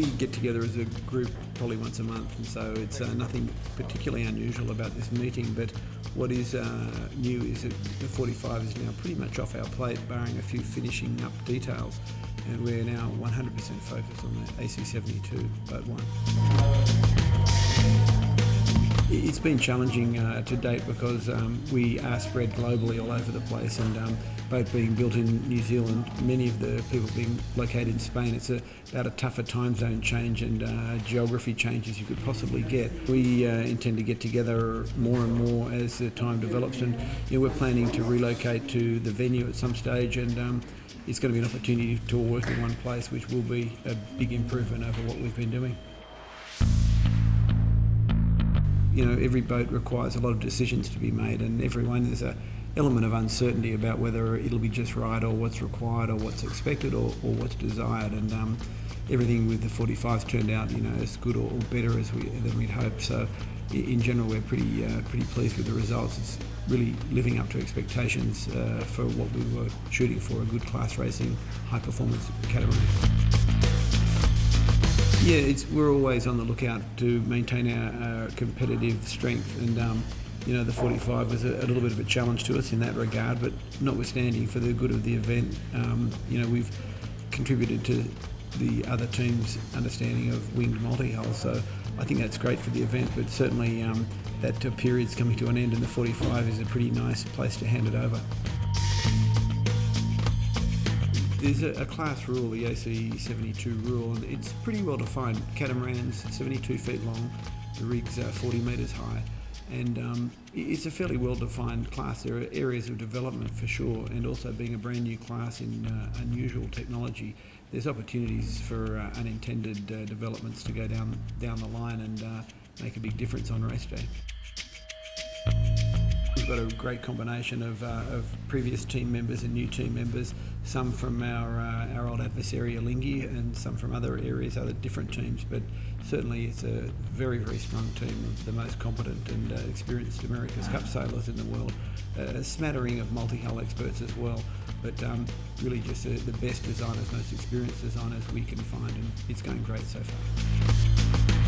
We get together as a group probably once a month, and so it's nothing particularly unusual about this meeting, but what is new is that the 45 is now pretty much off our plate, barring a few finishing up details, and we're now 100% focused on the AC72 Boat 1. It's been challenging to date because we are spread globally all over the place, and boat being built in New Zealand, many of the people being located in Spain, it's about a tougher time zone change and geography change as you could possibly get. We intend to get together more and more as the time develops, and we're planning to relocate to the venue at some stage, and it's going to be an opportunity to all work in one place, which will be a big improvement over what we've been doing. Every boat requires a lot of decisions to be made, and every one there's an element of uncertainty about whether it'll be just right or what's required or what's expected or what's desired, and everything with the 45's turned out as good or better than we'd hoped. So in general we're pretty pleased with the results. It's really living up to expectations for what we were shooting for, a good class racing high performance catamaran. Yeah, we're always on the lookout to maintain our competitive strength, and the 45 was a little bit of a challenge to us in that regard, but notwithstanding, for the good of the event, we've contributed to the other team's understanding of winged multi-hull, so I think that's great for the event, but certainly that period's coming to an end, and the 45 is a pretty nice place to hand it over. There's a class rule, the AC72 rule, and it's pretty well defined. Catamarans 72 feet long, the rig's 40 metres high, and it's a fairly well defined class. There are areas of development for sure, and also being a brand new class in unusual technology, there's opportunities for unintended developments to go down the line and make a big difference on race day. We've got a great combination of previous team members and new team members, some from our old adversary Alinghi and some from other areas, other different teams, but certainly it's a very, very strong team of the most competent and experienced America's Cup sailors in the world, a smattering of multi-hull experts as well, but really just the best designers, most experienced designers we can find, and it's going great so far.